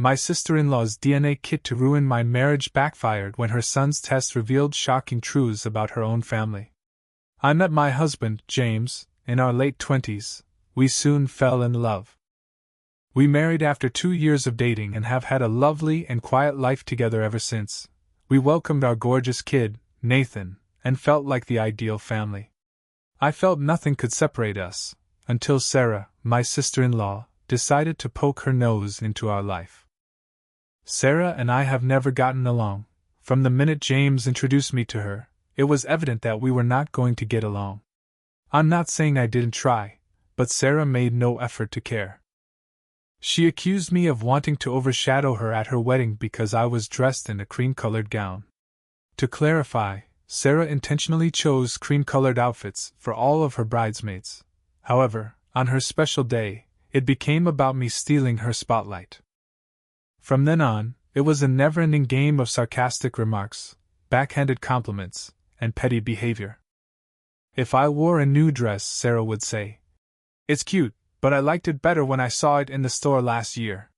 My sister-in-law's DNA kit to ruin my marriage backfired when her son's test revealed shocking truths about her own family. I met my husband, James, in our late 20s. We soon fell in love. We married after 2 years of dating and have had a lovely and quiet life together ever since. We welcomed our gorgeous kid, Nathan, and felt like the ideal family. I felt nothing could separate us, until Sarah, my sister-in-law, decided to poke her nose into our life. Sarah and I have never gotten along. From the minute James introduced me to her, it was evident that we were not going to get along. I'm not saying I didn't try, but Sarah made no effort to care. She accused me of wanting to overshadow her at her wedding because I was dressed in a cream-colored gown. To clarify, Sarah intentionally chose cream-colored outfits for all of her bridesmaids. However, on her special day, it became about me stealing her spotlight. From then on, it was a never-ending game of sarcastic remarks, backhanded compliments, and petty behavior. If I wore a new dress, Sarah would say, "It's cute, but I liked it better when I saw it in the store last year."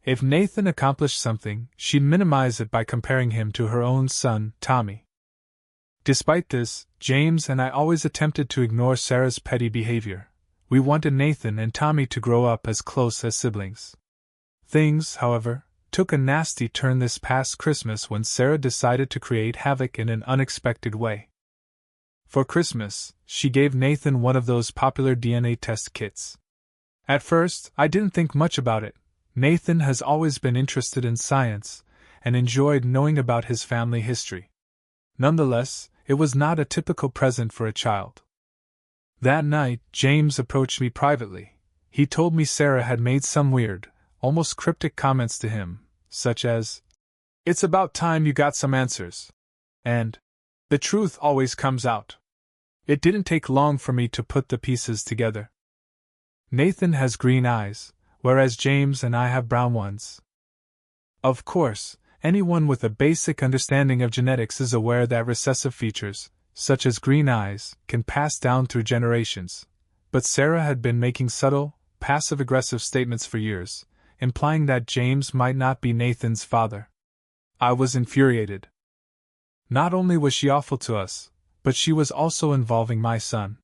If Nathan accomplished something, she'd minimize it by comparing him to her own son, Tommy. Despite this, James and I always attempted to ignore Sarah's petty behavior. We wanted Nathan and Tommy to grow up as close as siblings. Things, however, took a nasty turn this past Christmas when Sarah decided to create havoc in an unexpected way. For Christmas, she gave Nathan one of those popular DNA test kits. At first, I didn't think much about it. Nathan has always been interested in science and enjoyed knowing about his family history. Nonetheless, it was not a typical present for a child. That night, James approached me privately. He told me Sarah had made some weird, almost cryptic comments to him, such as, "It's about time you got some answers," and, "The truth always comes out." It didn't take long for me to put the pieces together. Nathan has green eyes, whereas James and I have brown ones. Of course, anyone with a basic understanding of genetics is aware that recessive features, such as green eyes, can pass down through generations, but Sarah had been making subtle, passive-aggressive statements for years, implying that James might not be Nathan's father. I was infuriated. Not only was she awful to us, but she was also involving my son.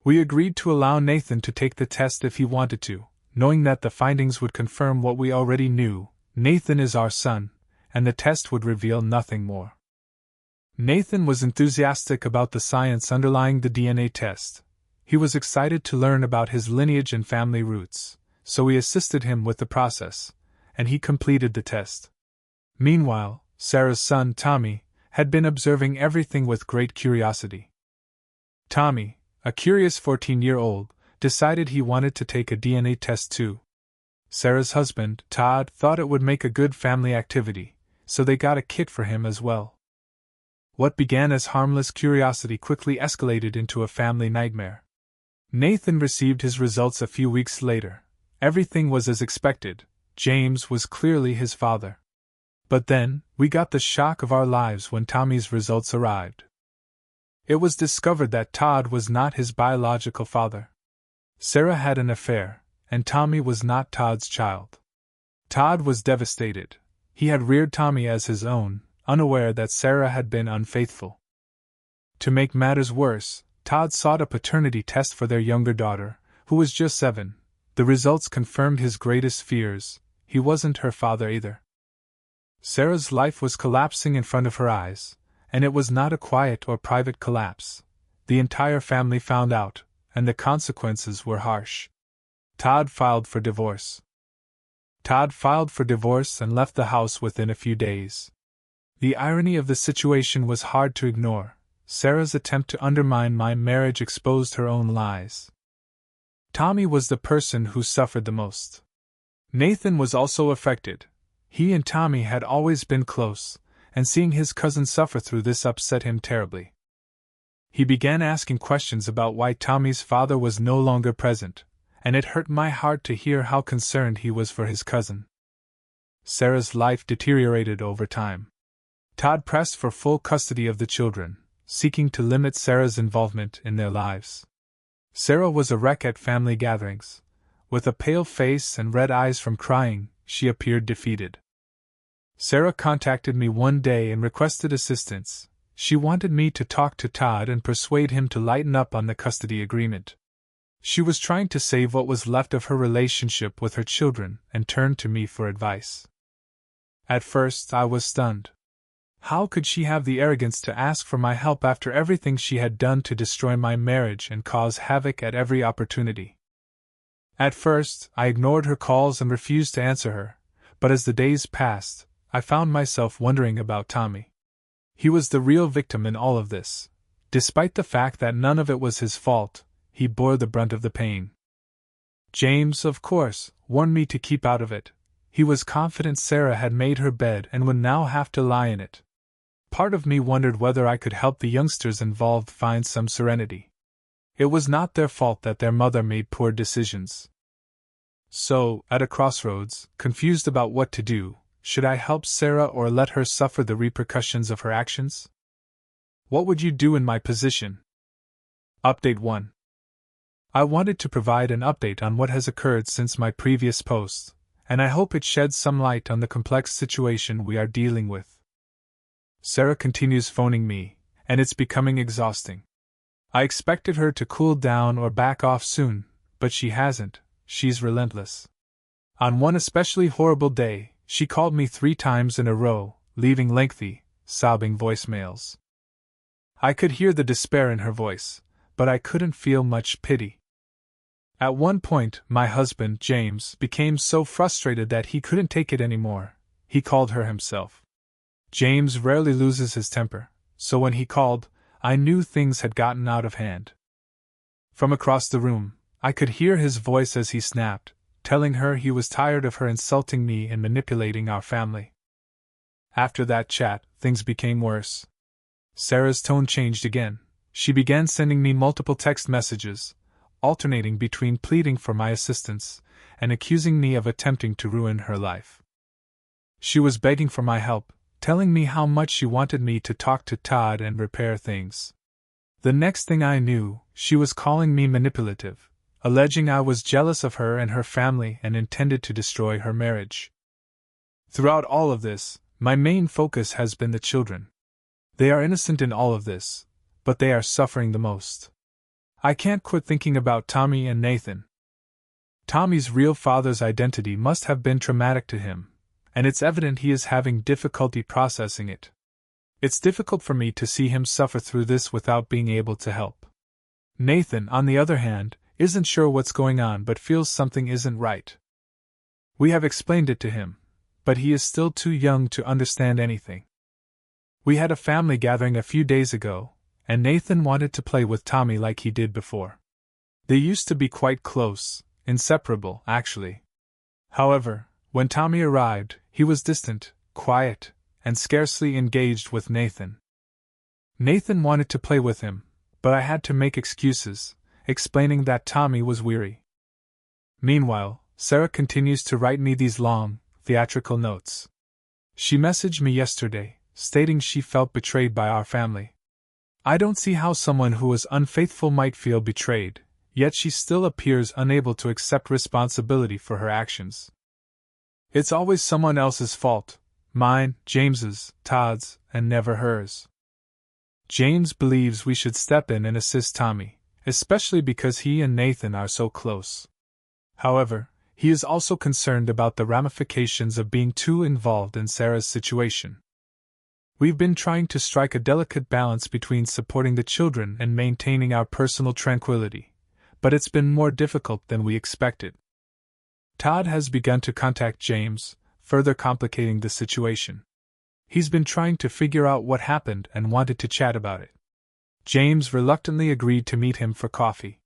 We agreed to allow Nathan to take the test if he wanted to, knowing that the findings would confirm what we already knew: Nathan is our son, and the test would reveal nothing more. Nathan was enthusiastic about the science underlying the DNA test. He was excited to learn about his lineage and family roots, so we assisted him with the process, and he completed the test. Meanwhile, Sarah's son, Tommy, had been observing everything with great curiosity. Tommy, a curious 14-year-old, decided he wanted to take a DNA test too. Sarah's husband, Todd, thought it would make a good family activity, so they got a kit for him as well. What began as harmless curiosity quickly escalated into a family nightmare. Nathan received his results a few weeks later. Everything was as expected. James was clearly his father. But then, we got the shock of our lives when Tommy's results arrived. It was discovered that Todd was not his biological father. Sarah had an affair, and Tommy was not Todd's child. Todd was devastated. He had reared Tommy as his own, unaware that Sarah had been unfaithful. To make matters worse, Todd sought a paternity test for their younger daughter, who was just 7. The results confirmed his greatest fears: he wasn't her father either. Sarah's life was collapsing in front of her eyes, and it was not a quiet or private collapse. The entire family found out, and the consequences were harsh. Todd filed for divorce. Todd filed for divorce and left the house within a few days. The irony of the situation was hard to ignore. Sarah's attempt to undermine my marriage exposed her own lies. Tommy was the person who suffered the most. Nathan was also affected. He and Tommy had always been close, and seeing his cousin suffer through this upset him terribly. He began asking questions about why Tommy's father was no longer present, and it hurt my heart to hear how concerned he was for his cousin. Sarah's life deteriorated over time. Todd pressed for full custody of the children, seeking to limit Sarah's involvement in their lives. Sarah was a wreck at family gatherings. With a pale face and red eyes from crying, she appeared defeated. Sarah contacted me one day and requested assistance. She wanted me to talk to Todd and persuade him to lighten up on the custody agreement. She was trying to save what was left of her relationship with her children and turned to me for advice. At first, I was stunned. How could she have the arrogance to ask for my help after everything she had done to destroy my marriage and cause havoc at every opportunity? At first, I ignored her calls and refused to answer her, but as the days passed, I found myself wondering about Tommy. He was the real victim in all of this. Despite the fact that none of it was his fault, he bore the brunt of the pain. James, of course, warned me to keep out of it. He was confident Sarah had made her bed and would now have to lie in it. Part of me wondered whether I could help the youngsters involved find some serenity. It was not their fault that their mother made poor decisions. So, at a crossroads, confused about what to do, should I help Sarah or let her suffer the repercussions of her actions? What would you do in my position? Update 1. I wanted to provide an update on what has occurred since my previous post, and I hope it sheds some light on the complex situation we are dealing with. Sarah continues phoning me, and it's becoming exhausting. I expected her to cool down or back off soon, but she hasn't. She's relentless. On one especially horrible day, she called me 3 times in a row, leaving lengthy, sobbing voicemails. I could hear the despair in her voice, but I couldn't feel much pity. At one point, my husband, James, became so frustrated that he couldn't take it anymore. He called her himself. James rarely loses his temper, so when he called, I knew things had gotten out of hand. From across the room, I could hear his voice as he snapped, telling her he was tired of her insulting me and manipulating our family. After that chat, things became worse. Sarah's tone changed again. She began sending me multiple text messages, alternating between pleading for my assistance and accusing me of attempting to ruin her life. She was begging for my help, telling me how much she wanted me to talk to Todd and repair things. The next thing I knew, she was calling me manipulative, alleging I was jealous of her and her family and intended to destroy her marriage. Throughout all of this, my main focus has been the children. They are innocent in all of this, but they are suffering the most. I can't quit thinking about Tommy and Nathan. Tommy's real father's identity must have been traumatic to him, and it's evident he is having difficulty processing it. It's difficult for me to see him suffer through this without being able to help. Nathan, on the other hand, isn't sure what's going on but feels something isn't right. We have explained it to him, but he is still too young to understand anything. We had a family gathering a few days ago, and Nathan wanted to play with Tommy like he did before. They used to be quite close, inseparable, actually. However, when Tommy arrived, he was distant, quiet, and scarcely engaged with Nathan. Nathan wanted to play with him, but I had to make excuses, explaining that Tommy was weary. Meanwhile, Sarah continues to write me these long, theatrical notes. She messaged me yesterday, stating she felt betrayed by our family. I don't see how someone who was unfaithful might feel betrayed, yet she still appears unable to accept responsibility for her actions. It's always someone else's fault, mine, James's, Todd's, and never hers. James believes we should step in and assist Tommy, especially because he and Nathan are so close. However, he is also concerned about the ramifications of being too involved in Sarah's situation. We've been trying to strike a delicate balance between supporting the children and maintaining our personal tranquility, but it's been more difficult than we expected. Todd has begun to contact James, further complicating the situation. He's been trying to figure out what happened and wanted to chat about it. James reluctantly agreed to meet him for coffee.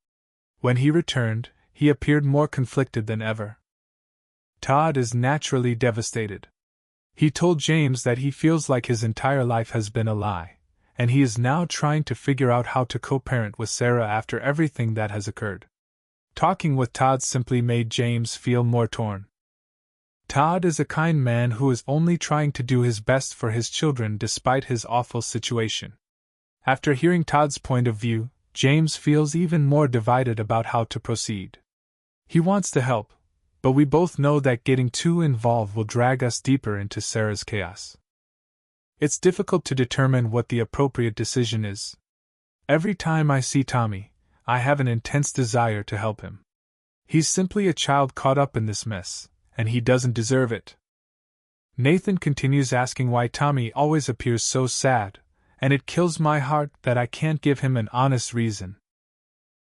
When he returned, he appeared more conflicted than ever. Todd is naturally devastated. He told James that he feels like his entire life has been a lie, and he is now trying to figure out how to co-parent with Sarah after everything that has occurred. Talking with Todd simply made James feel more torn. Todd is a kind man who is only trying to do his best for his children despite his awful situation. After hearing Todd's point of view, James feels even more divided about how to proceed. He wants to help, But we both know that getting too involved will drag us deeper into Sarah's chaos. It's difficult to determine what the appropriate decision is. Every time I see Tommy, I have an intense desire to help him. He's simply a child caught up in this mess, and he doesn't deserve it. Nathan continues asking why Tommy always appears so sad, and it kills my heart that I can't give him an honest reason.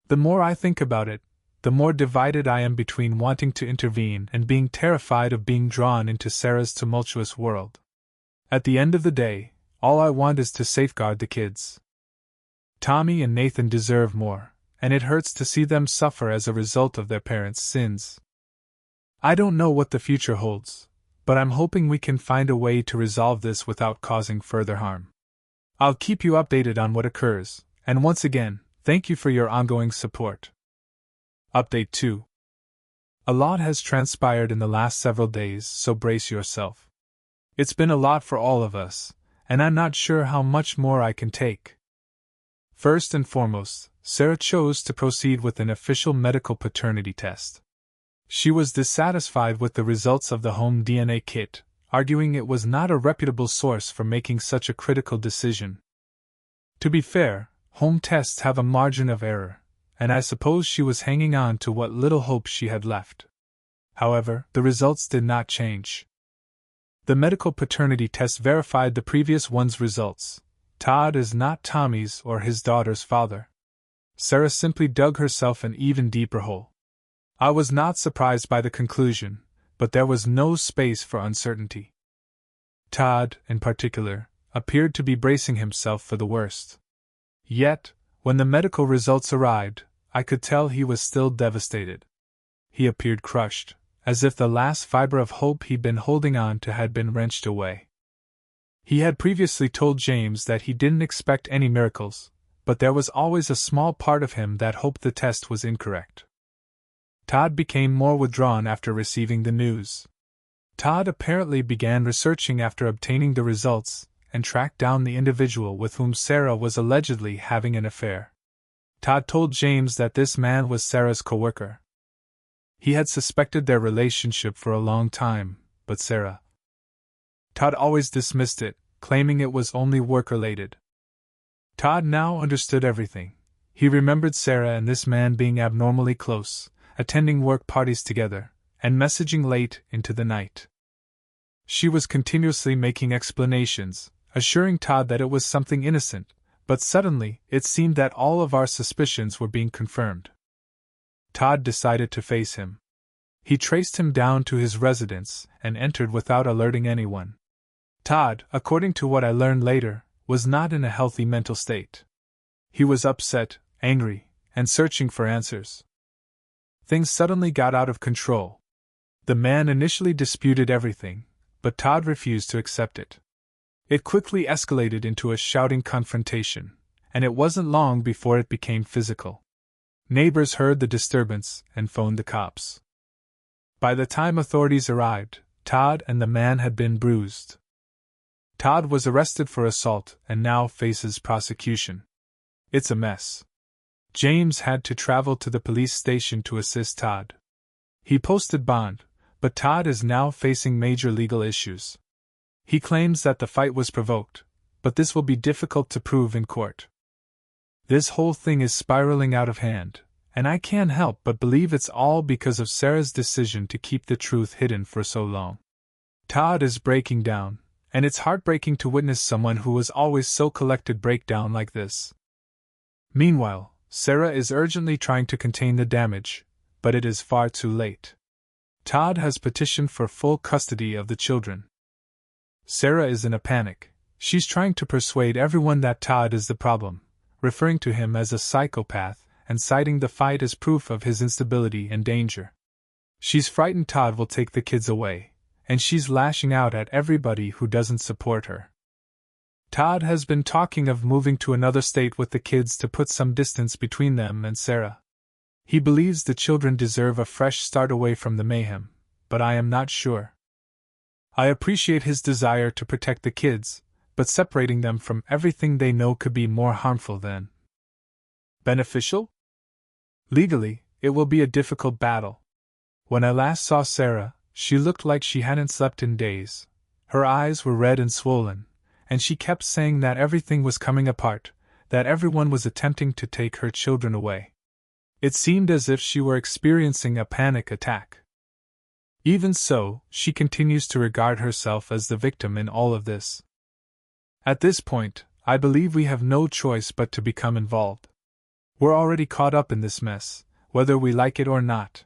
The more I think about it, the more divided I am between wanting to intervene and being terrified of being drawn into Sarah's tumultuous world. At the end of the day, all I want is to safeguard the kids. Tommy and Nathan deserve more, and it hurts to see them suffer as a result of their parents' sins. I don't know what the future holds, but I'm hoping we can find a way to resolve this without causing further harm. I'll keep you updated on what occurs, and once again, thank you for your ongoing support. Update 2. A lot has transpired in the last several days, so brace yourself. It's been a lot for all of us, and I'm not sure how much more I can take. First and foremost, Sarah chose to proceed with an official medical paternity test. She was dissatisfied with the results of the home DNA kit, arguing it was not a reputable source for making such a critical decision. To be fair, home tests have a margin of error, and I suppose she was hanging on to what little hope she had left. However, the results did not change. The medical paternity test verified the previous one's results. Todd is not Tommy's or his daughter's father. Sarah simply dug herself an even deeper hole. I was not surprised by the conclusion, but there was no space for uncertainty. Todd, in particular, appeared to be bracing himself for the worst. Yet, when the medical results arrived, I could tell he was still devastated. He appeared crushed, as if the last fiber of hope he'd been holding on to had been wrenched away. He had previously told James that he didn't expect any miracles, but there was always a small part of him that hoped the test was incorrect. Todd became more withdrawn after receiving the news. Todd apparently began researching after obtaining the results, and tracked down the individual with whom Sarah was allegedly having an affair. Todd told James that this man was Sarah's coworker. He had suspected their relationship for a long time, but Todd always dismissed it, claiming it was only work-related. Todd now understood everything. He remembered Sarah and this man being abnormally close, attending work parties together, and messaging late into the night. She was continuously making explanations, assuring Todd that it was something innocent, but suddenly it seemed that all of our suspicions were being confirmed. Todd decided to face him. He traced him down to his residence and entered without alerting anyone. Todd, according to what I learned later, was not in a healthy mental state. He was upset, angry, and searching for answers. Things suddenly got out of control. The man initially disputed everything, but Todd refused to accept it. It quickly escalated into a shouting confrontation, and it wasn't long before it became physical. Neighbors heard the disturbance and phoned the cops. By the time authorities arrived, Todd and the man had been bruised. Todd was arrested for assault and now faces prosecution. It's a mess. James had to travel to the police station to assist Todd. He posted bond, but Todd is now facing major legal issues. He claims that the fight was provoked, but this will be difficult to prove in court. This whole thing is spiraling out of hand, and I can't help but believe it's all because of Sarah's decision to keep the truth hidden for so long. Todd is breaking down, and it's heartbreaking to witness someone who was always so collected break down like this. Meanwhile, Sarah is urgently trying to contain the damage, but it is far too late. Todd has petitioned for full custody of the children. Sarah is in a panic. She's trying to persuade everyone that Todd is the problem, referring to him as a psychopath and citing the fight as proof of his instability and danger. She's frightened Todd will take the kids away, and she's lashing out at everybody who doesn't support her. Todd has been talking of moving to another state with the kids to put some distance between them and Sarah. He believes the children deserve a fresh start away from the mayhem, but I am not sure. I appreciate his desire to protect the kids, but separating them from everything they know could be more harmful than beneficial? Legally, it will be a difficult battle. When I last saw Sarah, she looked like she hadn't slept in days. Her eyes were red and swollen, and she kept saying that everything was coming apart, that everyone was attempting to take her children away. It seemed as if she were experiencing a panic attack. Even so, she continues to regard herself as the victim in all of this. At this point, I believe we have no choice but to become involved. We're already caught up in this mess, whether we like it or not.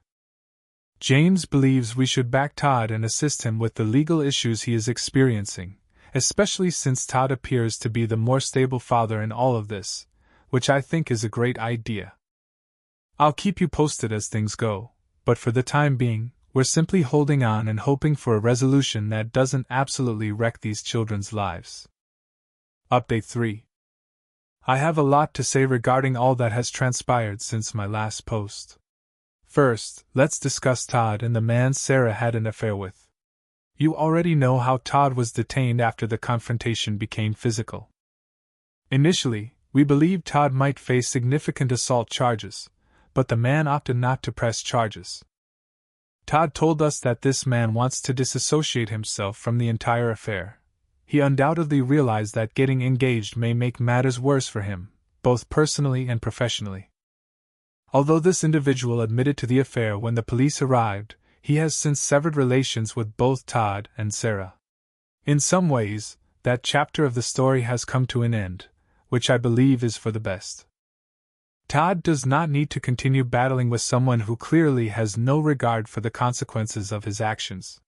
James believes we should back Todd and assist him with the legal issues he is experiencing, especially since Todd appears to be the more stable father in all of this, which I think is a great idea. I'll keep you posted as things go, but for the time being, we're simply holding on and hoping for a resolution that doesn't absolutely wreck these children's lives. Update 3. I have a lot to say regarding all that has transpired since my last post. First, let's discuss Todd and the man Sarah had an affair with. You already know how Todd was detained after the confrontation became physical. Initially, we believed Todd might face significant assault charges, but the man opted not to press charges. Todd told us that this man wants to disassociate himself from the entire affair. He undoubtedly realized that getting engaged may make matters worse for him, both personally and professionally. Although this individual admitted to the affair when the police arrived, he has since severed relations with both Todd and Sarah. In some ways, that chapter of the story has come to an end, which I believe is for the best. Todd does not need to continue battling with someone who clearly has no regard for the consequences of his actions.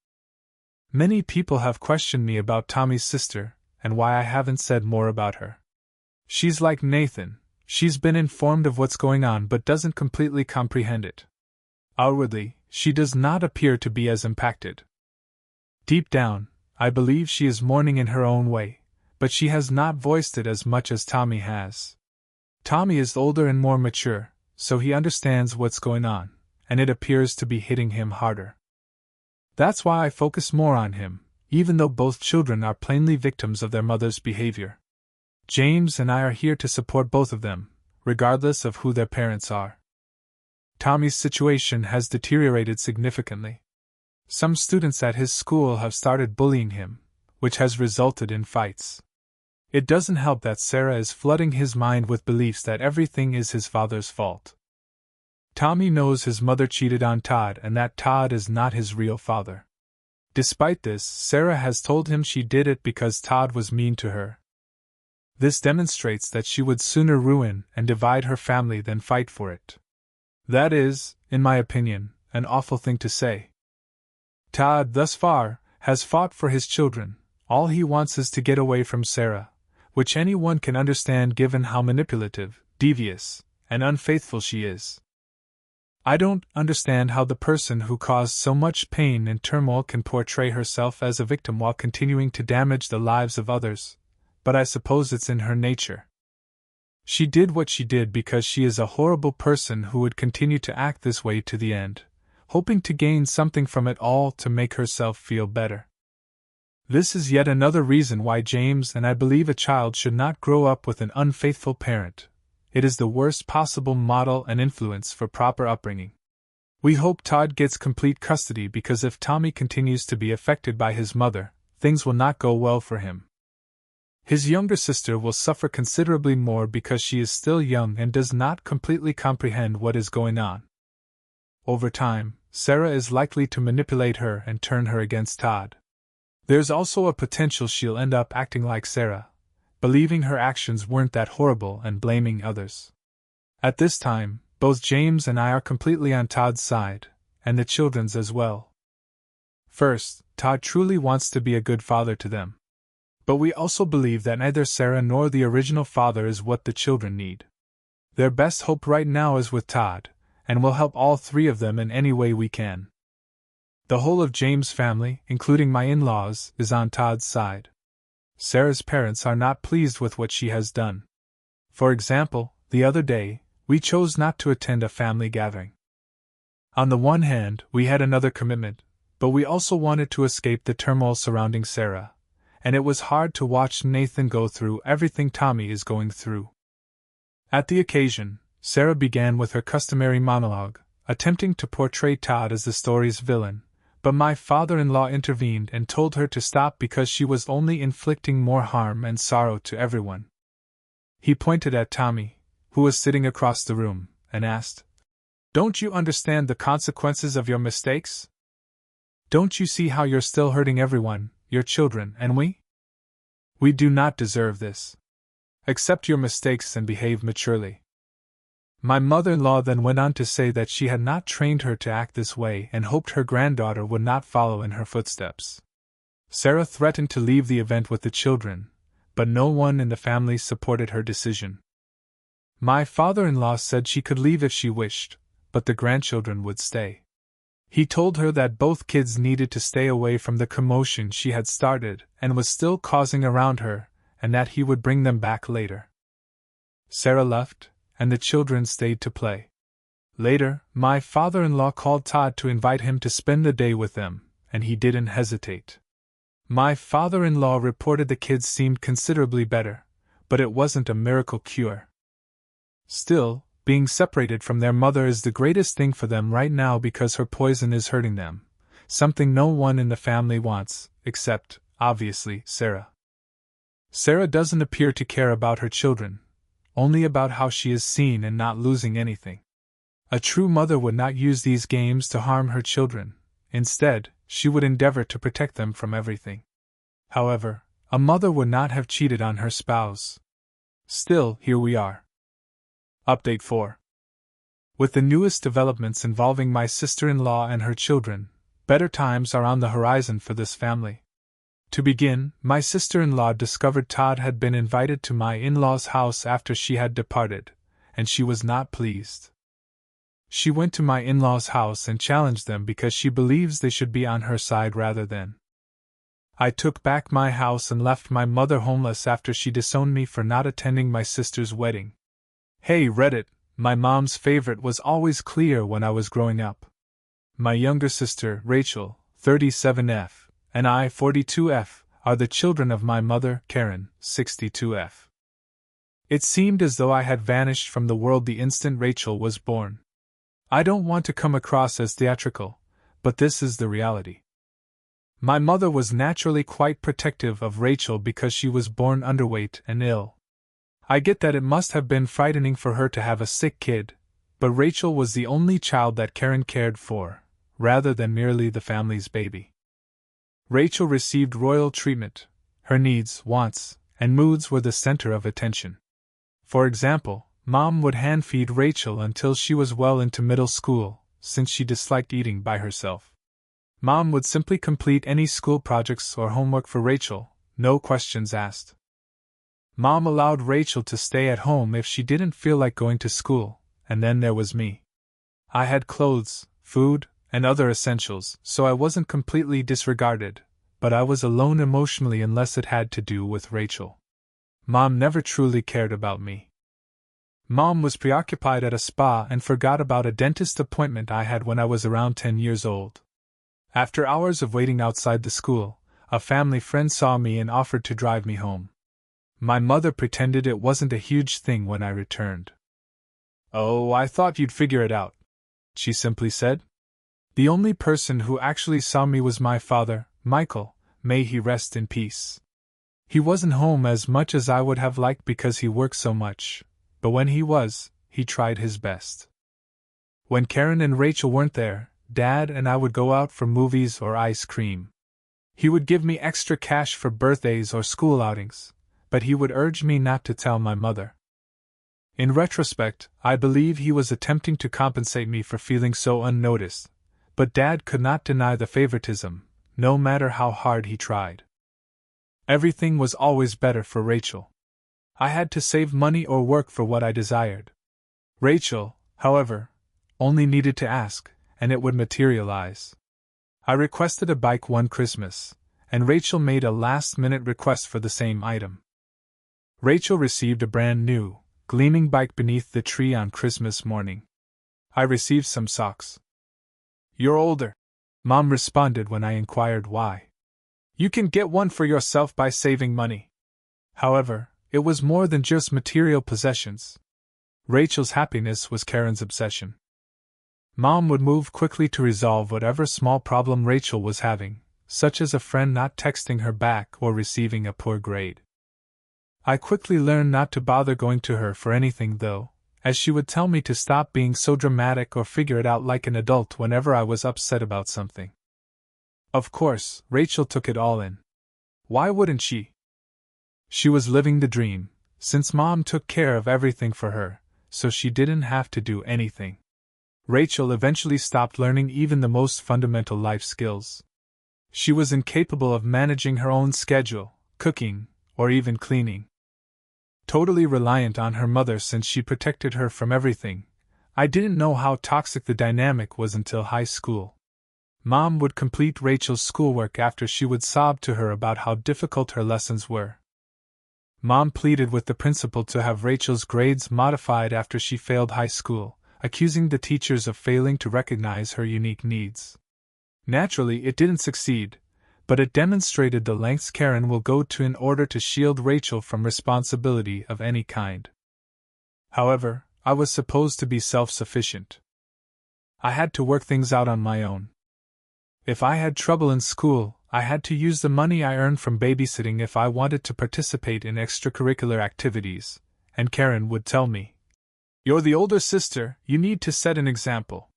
Many people have questioned me about Tommy's sister, and why I haven't said more about her. She's like Nathan, she's been informed of what's going on but doesn't completely comprehend it. Outwardly, she does not appear to be as impacted. Deep down, I believe she is mourning in her own way, but she has not voiced it as much as Tommy has. Tommy is older and more mature, so he understands what's going on, and it appears to be hitting him harder. That's why I focus more on him, even though both children are plainly victims of their mother's behavior. James and I are here to support both of them, regardless of who their parents are. Tommy's situation has deteriorated significantly. Some students at his school have started bullying him, which has resulted in fights. It doesn't help that Sarah is flooding his mind with beliefs that everything is his father's fault. Tommy knows his mother cheated on Todd and that Todd is not his real father. Despite this, Sarah has told him she did it because Todd was mean to her. This demonstrates that she would sooner ruin and divide her family than fight for it. That is, in my opinion, an awful thing to say. Todd, thus far, has fought for his children. All he wants is to get away from Sarah, which anyone can understand given how manipulative, devious, and unfaithful she is. I don't understand how the person who caused so much pain and turmoil can portray herself as a victim while continuing to damage the lives of others, but I suppose it's in her nature. She did what she did because she is a horrible person who would continue to act this way to the end, hoping to gain something from it all to make herself feel better. This is yet another reason why James and I believe a child should not grow up with an unfaithful parent. It is the worst possible model and influence for proper upbringing. We hope Todd gets complete custody because if Tommy continues to be affected by his mother, things will not go well for him. His younger sister will suffer considerably more because she is still young and does not completely comprehend what is going on. Over time, Sarah is likely to manipulate her and turn her against Todd. There's also a potential she'll end up acting like Sarah, believing her actions weren't that horrible and blaming others. At this time, both James and I are completely on Todd's side, and the children's as well. First, Todd truly wants to be a good father to them. But we also believe that neither Sarah nor the original father is what the children need. Their best hope right now is with Todd, and we'll help all three of them in any way we can. The whole of James' family, including my in-laws, is on Todd's side. Sarah's parents are not pleased with what she has done. For example, the other day, we chose not to attend a family gathering. On the one hand, we had another commitment, but we also wanted to escape the turmoil surrounding Sarah, and it was hard to watch Nathan go through everything Tommy is going through. At the occasion, Sarah began with her customary monologue, attempting to portray Todd as the story's villain, but my father-in-law intervened and told her to stop because she was only inflicting more harm and sorrow to everyone. He pointed at Tommy, who was sitting across the room, and asked, "Don't you understand the consequences of your mistakes? Don't you see how you're still hurting everyone, your children and we? We do not deserve this. Accept your mistakes and behave maturely." My mother-in-law then went on to say that she had not trained her to act this way and hoped her granddaughter would not follow in her footsteps. Sarah threatened to leave the event with the children, but no one in the family supported her decision. My father-in-law said she could leave if she wished, but the grandchildren would stay. He told her that both kids needed to stay away from the commotion she had started and was still causing around her, and that he would bring them back later. Sarah left, and the children stayed to play. Later, my father-in-law called Todd to invite him to spend the day with them, and he didn't hesitate. My father-in-law reported the kids seemed considerably better, but it wasn't a miracle cure. Still, being separated from their mother is the greatest thing for them right now because her poison is hurting them, something no one in the family wants, except, obviously, Sarah. Sarah doesn't appear to care about her children, only about how she is seen and not losing anything. A true mother would not use these games to harm her children. Instead, she would endeavor to protect them from everything. However, a mother would not have cheated on her spouse. Still, here we are. Update 4. With the newest developments involving my sister-in-law and her children, better times are on the horizon for this family. To begin, my sister-in-law discovered Todd had been invited to my in-laws' house after she had departed, and she was not pleased. She went to my in-laws' house and challenged them because she believes they should be on her side rather than. I took back my house and left my mother homeless after she disowned me for not attending my sister's wedding. Hey Reddit, my mom's favorite was always clear when I was growing up. My younger sister, Rachel, 37F, and I, 42F, are the children of my mother, Karen, 62F. It seemed as though I had vanished from the world the instant Rachel was born. I don't want to come across as theatrical, but this is the reality. My mother was naturally quite protective of Rachel because she was born underweight and ill. I get that it must have been frightening for her to have a sick kid, but Rachel was the only child that Karen cared for, rather than merely the family's baby. Rachel received royal treatment. Her needs, wants, and moods were the center of attention. For example, Mom would hand-feed Rachel until she was well into middle school, since she disliked eating by herself. Mom would simply complete any school projects or homework for Rachel, no questions asked. Mom allowed Rachel to stay at home if she didn't feel like going to school, and then there was me. I had clothes, food, and other essentials, so I wasn't completely disregarded, but I was alone emotionally unless it had to do with Rachel. Mom never truly cared about me. Mom was preoccupied at a spa and forgot about a dentist appointment I had when I was around 10 years old. After hours of waiting outside the school, a family friend saw me and offered to drive me home. My mother pretended it wasn't a huge thing when I returned. "Oh, I thought you'd figure it out," she simply said. The only person who actually saw me was my father, Michael, may he rest in peace. He wasn't home as much as I would have liked because he worked so much, but when he was, he tried his best. When Karen and Rachel weren't there, Dad and I would go out for movies or ice cream. He would give me extra cash for birthdays or school outings, but he would urge me not to tell my mother. In retrospect, I believe he was attempting to compensate me for feeling so unnoticed, but Dad could not deny the favoritism, no matter how hard he tried. Everything was always better for Rachel. I had to save money or work for what I desired. Rachel, however, only needed to ask, and it would materialize. I requested a bike one Christmas, and Rachel made a last-minute request for the same item. Rachel received a brand new, gleaming bike beneath the tree on Christmas morning. I received some socks. "You're older," Mom responded when I inquired why. "You can get one for yourself by saving money." However, it was more than just material possessions. Rachel's happiness was Karen's obsession. Mom would move quickly to resolve whatever small problem Rachel was having, such as a friend not texting her back or receiving a poor grade. I quickly learned not to bother going to her for anything though, as she would tell me to stop being so dramatic or figure it out like an adult whenever I was upset about something. Of course, Rachel took it all in. Why wouldn't she? She was living the dream, since Mom took care of everything for her, so she didn't have to do anything. Rachel eventually stopped learning even the most fundamental life skills. She was incapable of managing her own schedule, cooking, or even cleaning. Totally reliant on her mother since she protected her from everything, I didn't know how toxic the dynamic was until high school. Mom would complete Rachel's schoolwork after she would sob to her about how difficult her lessons were. Mom pleaded with the principal to have Rachel's grades modified after she failed high school, accusing the teachers of failing to recognize her unique needs. Naturally, it didn't succeed, but it demonstrated the lengths Karen will go to in order to shield Rachel from responsibility of any kind. However, I was supposed to be self-sufficient. I had to work things out on my own. If I had trouble in school, I had to use the money I earned from babysitting if I wanted to participate in extracurricular activities, and Karen would tell me, "You're the older sister, you need to set an example."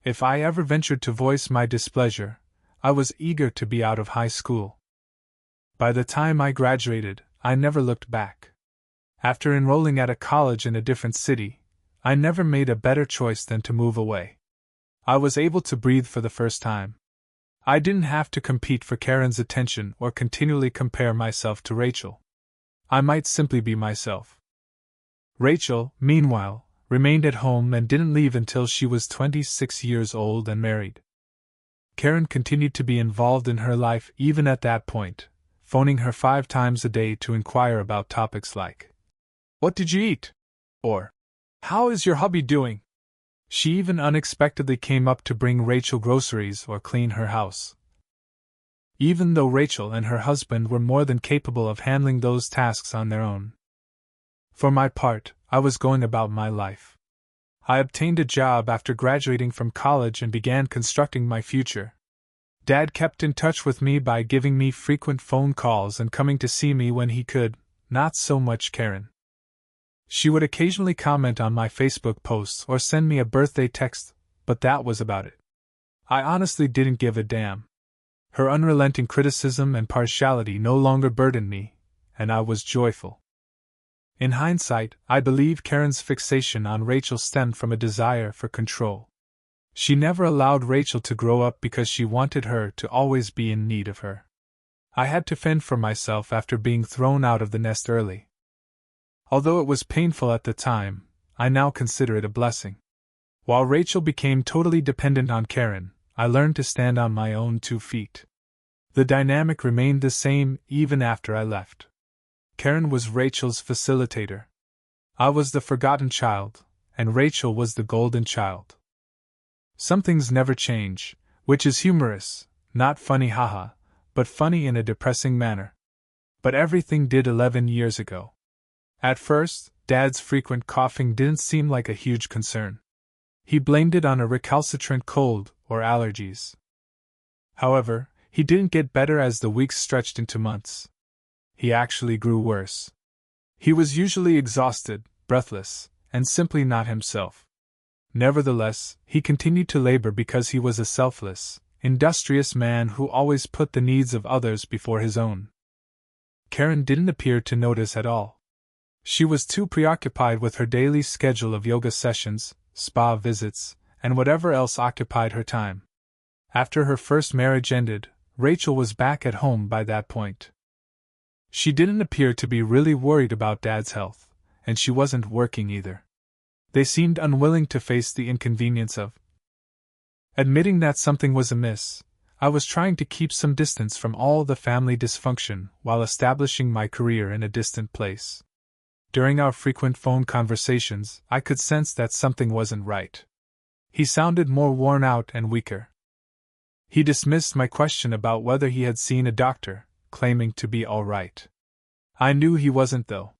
If I ever ventured to voice my displeasure, I was eager to be out of high school. By the time I graduated, I never looked back. After enrolling at a college in a different city, I never made a better choice than to move away. I was able to breathe for the first time. I didn't have to compete for Karen's attention or continually compare myself to Rachel. I might simply be myself. Rachel, meanwhile, remained at home and didn't leave until she was 26 years old and married. Karen continued to be involved in her life even at that point, phoning her 5 times a day to inquire about topics like, "What did you eat?" or, "How is your hubby doing?" She even unexpectedly came up to bring Rachel groceries or clean her house. Even though Rachel and her husband were more than capable of handling those tasks on their own. For my part, I was going about my life. I obtained a job after graduating from college and began constructing my future. Dad kept in touch with me by giving me frequent phone calls and coming to see me when he could, not so much Karen. She would occasionally comment on my Facebook posts or send me a birthday text, but that was about it. I honestly didn't give a damn. Her unrelenting criticism and partiality no longer burdened me, and I was joyful. In hindsight, I believe Karen's fixation on Rachel stemmed from a desire for control. She never allowed Rachel to grow up because she wanted her to always be in need of her. I had to fend for myself after being thrown out of the nest early. Although it was painful at the time, I now consider it a blessing. While Rachel became totally dependent on Karen, I learned to stand on my own 2 feet. The dynamic remained the same even after I left. Karen was Rachel's facilitator. I was the forgotten child, and Rachel was the golden child. Some things never change, which is humorous, not funny haha, but funny in a depressing manner. But everything did 11 years ago. At first, Dad's frequent coughing didn't seem like a huge concern. He blamed it on a recalcitrant cold or allergies. However, he didn't get better as the weeks stretched into months. He actually grew worse. He was usually exhausted, breathless, and simply not himself. Nevertheless, he continued to labor because he was a selfless, industrious man who always put the needs of others before his own. Karen didn't appear to notice at all. She was too preoccupied with her daily schedule of yoga sessions, spa visits, and whatever else occupied her time. After her first marriage ended, Rachel was back at home by that point. She didn't appear to be really worried about Dad's health, and she wasn't working either. They seemed unwilling to face the inconvenience of admitting that something was amiss. I was trying to keep some distance from all the family dysfunction while establishing my career in a distant place. During our frequent phone conversations, I could sense that something wasn't right. He sounded more worn out and weaker. He dismissed my question about whether he had seen a doctor, claiming to be all right. I knew he wasn't though.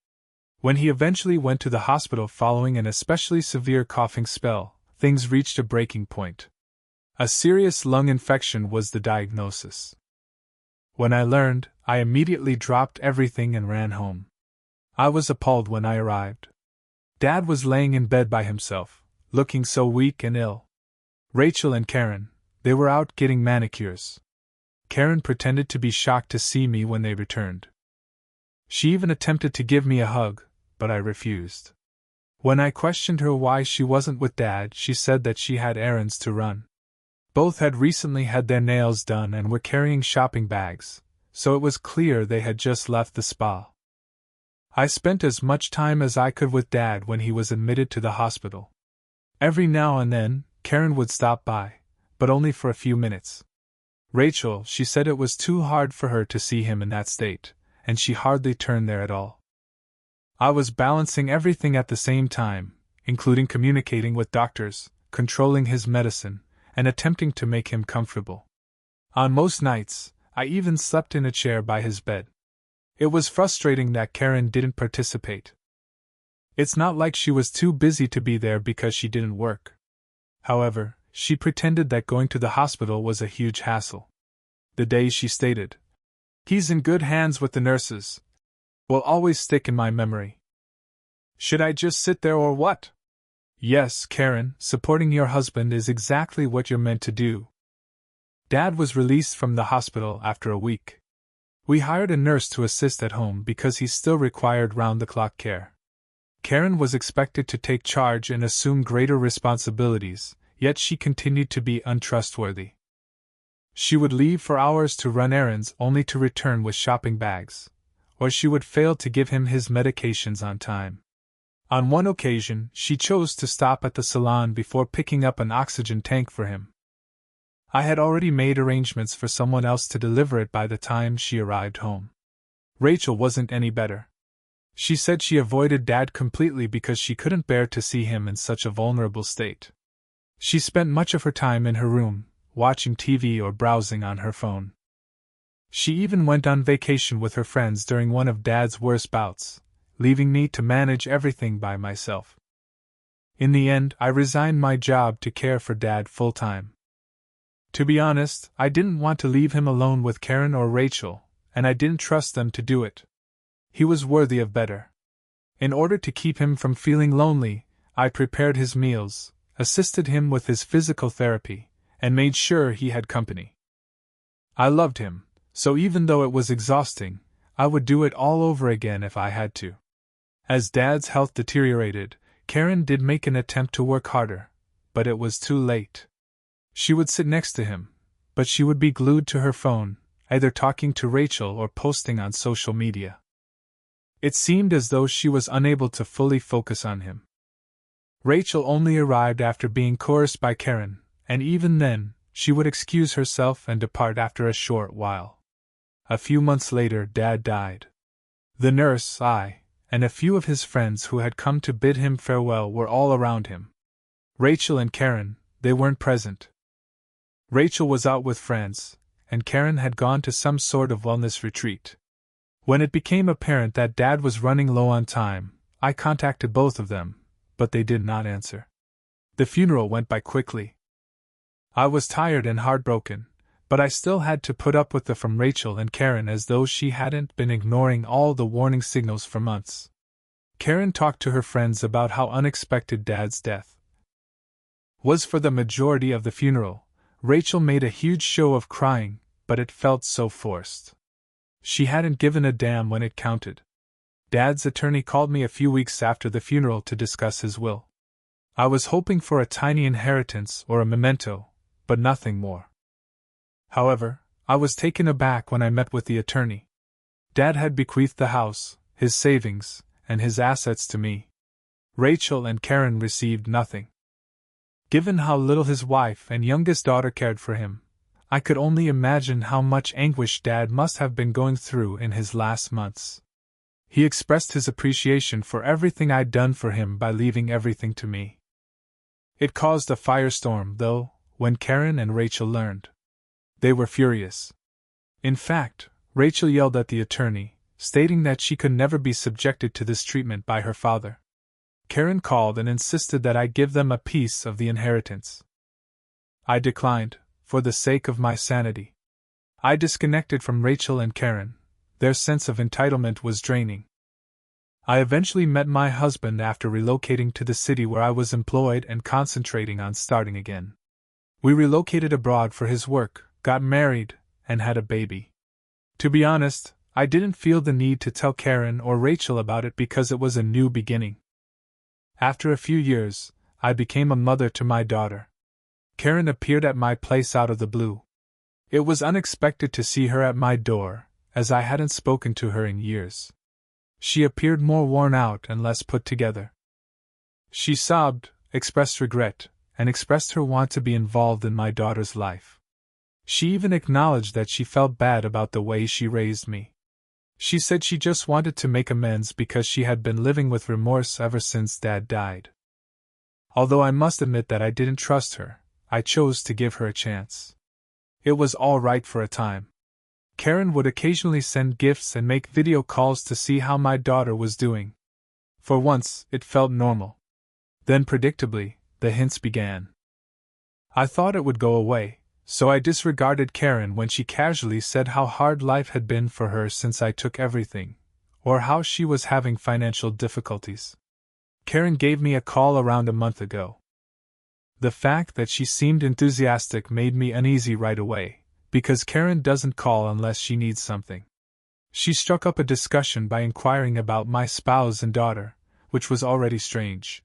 When he eventually went to the hospital following an especially severe coughing spell, things reached a breaking point. A serious lung infection was the diagnosis. When I learned, I immediately dropped everything and ran home. I was appalled when I arrived. Dad was laying in bed by himself, looking so weak and ill. Rachel and Karen, they were out getting manicures. Karen pretended to be shocked to see me when they returned. She even attempted to give me a hug, but I refused. When I questioned her why she wasn't with Dad, she said that she had errands to run. Both had recently had their nails done and were carrying shopping bags, so it was clear they had just left the spa. I spent as much time as I could with Dad when he was admitted to the hospital. Every now and then, Karen would stop by, but only for a few minutes. Rachel, she said it was too hard for her to see him in that state, and she hardly turned there at all. I was balancing everything at the same time, including communicating with doctors, controlling his medicine, and attempting to make him comfortable. On most nights, I even slept in a chair by his bed. It was frustrating that Karen didn't participate. It's not like she was too busy to be there because she didn't work. However, she pretended that going to the hospital was a huge hassle. The days she stated, "He's in good hands with the nurses," will always stick in my memory. Should I just sit there or what? Yes, Karen, supporting your husband is exactly what you're meant to do. Dad was released from the hospital after a week. We hired a nurse to assist at home because he still required round-the-clock care. Karen was expected to take charge and assume greater responsibilities, yet she continued to be untrustworthy. She would leave for hours to run errands only to return with shopping bags, or she would fail to give him his medications on time. On one occasion, she chose to stop at the salon before picking up an oxygen tank for him. I had already made arrangements for someone else to deliver it by the time she arrived home. Rachel wasn't any better. She said she avoided Dad completely because she couldn't bear to see him in such a vulnerable state. She spent much of her time in her room, watching TV or browsing on her phone. She even went on vacation with her friends during one of Dad's worst bouts, leaving me to manage everything by myself. In the end, I resigned my job to care for Dad full-time. To be honest, I didn't want to leave him alone with Karen or Rachel, and I didn't trust them to do it. He was worthy of better. In order to keep him from feeling lonely, I prepared his meals, assisted him with his physical therapy, and made sure he had company. I loved him, so even though it was exhausting, I would do it all over again if I had to. As Dad's health deteriorated, Karen did make an attempt to work harder, but it was too late. She would sit next to him, but she would be glued to her phone, either talking to Rachel or posting on social media. It seemed as though she was unable to fully focus on him. Rachel only arrived after being coerced by Karen, and even then, she would excuse herself and depart after a short while. A few months later, Dad died. The nurse, I, and a few of his friends who had come to bid him farewell were all around him. Rachel and Karen, they weren't present. Rachel was out with friends, and Karen had gone to some sort of wellness retreat. When it became apparent that Dad was running low on time, I contacted both of them, but they did not answer. The funeral went by quickly. I was tired and heartbroken, but I still had to put up with the from Rachel and Karen as though she hadn't been ignoring all the warning signals for months. Karen talked to her friends about how unexpected Dad's death was for the majority of the funeral. Rachel made a huge show of crying, but it felt so forced. She hadn't given a damn when it counted. Dad's attorney called me a few weeks after the funeral to discuss his will. I was hoping for a tiny inheritance or a memento, but nothing more. However, I was taken aback when I met with the attorney. Dad had bequeathed the house, his savings, and his assets to me. Rachel and Karen received nothing. Given how little his wife and youngest daughter cared for him, I could only imagine how much anguish Dad must have been going through in his last months. He expressed his appreciation for everything I'd done for him by leaving everything to me. It caused a firestorm, though, when Karen and Rachel learned. They were furious. In fact, Rachel yelled at the attorney, stating that she could never be subjected to this treatment by her father. Karen called and insisted that I give them a piece of the inheritance. I declined, for the sake of my sanity. I disconnected from Rachel and Karen. Their sense of entitlement was draining. I eventually met my husband after relocating to the city where I was employed and concentrating on starting again. We relocated abroad for his work, got married, and had a baby. To be honest, I didn't feel the need to tell Karen or Rachel about it because it was a new beginning. After a few years, I became a mother to my daughter. Karen appeared at my place out of the blue. It was unexpected to see her at my door, as I hadn't spoken to her in years. She appeared more worn out and less put together. She sobbed, expressed regret, and expressed her want to be involved in my daughter's life. She even acknowledged that she felt bad about the way she raised me. She said she just wanted to make amends because she had been living with remorse ever since Dad died. Although I must admit that I didn't trust her, I chose to give her a chance. It was all right for a time. Karen would occasionally send gifts and make video calls to see how my daughter was doing. For once, it felt normal. Then, predictably, the hints began. I thought it would go away, so I disregarded Karen when she casually said how hard life had been for her since I took everything, or how she was having financial difficulties. Karen gave me a call around a month ago. The fact that she seemed enthusiastic made me uneasy right away, because Karen doesn't call unless she needs something. She struck up a discussion by inquiring about my spouse and daughter, which was already strange.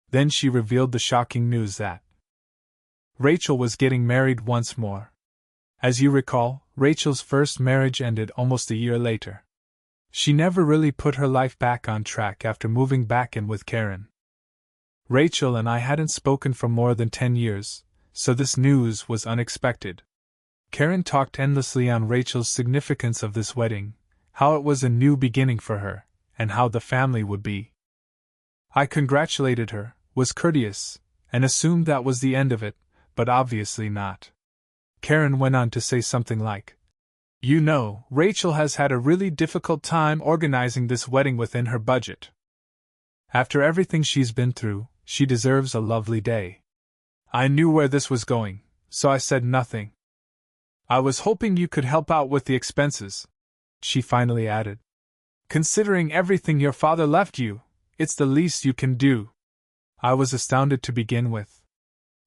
Then she revealed the shocking news that Rachel was getting married once more. As you recall, Rachel's first marriage ended almost a year later. She never really put her life back on track after moving back in with Karen. Rachel and I hadn't spoken for more than 10 years, so this news was unexpected. Karen talked endlessly on Rachel's significance of this wedding, how it was a new beginning for her, and how the family would be. I congratulated her, was courteous, and assumed that was the end of it, but obviously not. Karen went on to say something like, "You know, Rachel has had a really difficult time organizing this wedding within her budget. After everything she's been through, she deserves a lovely day." I knew where this was going, so I said nothing. "I was hoping you could help out with the expenses," she finally added. "Considering everything your father left you, it's the least you can do." I was astounded to begin with.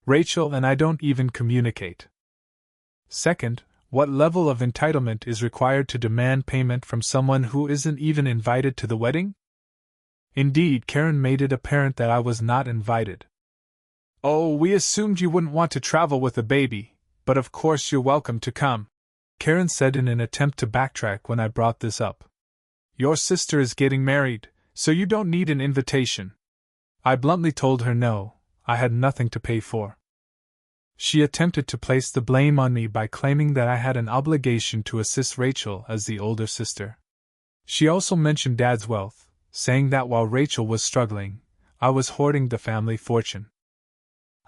Rachel and I don't even communicate. Second, what level of entitlement is required to demand payment from someone who isn't even invited to the wedding? Indeed, Karen made it apparent that I was not invited. "Oh, we assumed you wouldn't want to travel with a baby, but of course you're welcome to come," Karen said in an attempt to backtrack when I brought this up. "Your sister is getting married, so you don't need an invitation." I bluntly told her no, I had nothing to pay for. She attempted to place the blame on me by claiming that I had an obligation to assist Rachel as the older sister. She also mentioned Dad's wealth, saying that while Rachel was struggling, I was hoarding the family fortune.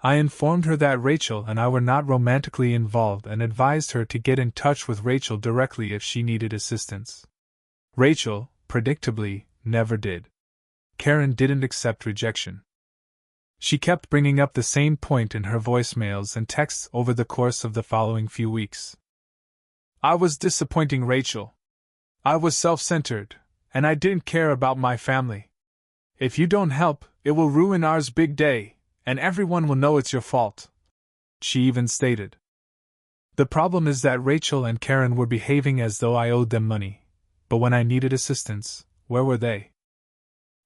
I informed her that Rachel and I were not romantically involved and advised her to get in touch with Rachel directly if she needed assistance. Rachel, predictably, never did. Karen didn't accept rejection. She kept bringing up the same point in her voicemails and texts over the course of the following few weeks. "I was disappointing Rachel. I was self-centered, and I didn't care about my family. If you don't help, it will ruin ours big day, and everyone will know it's your fault," she even stated. The problem is that Rachel and Karen were behaving as though I owed them money, but when I needed assistance, where were they?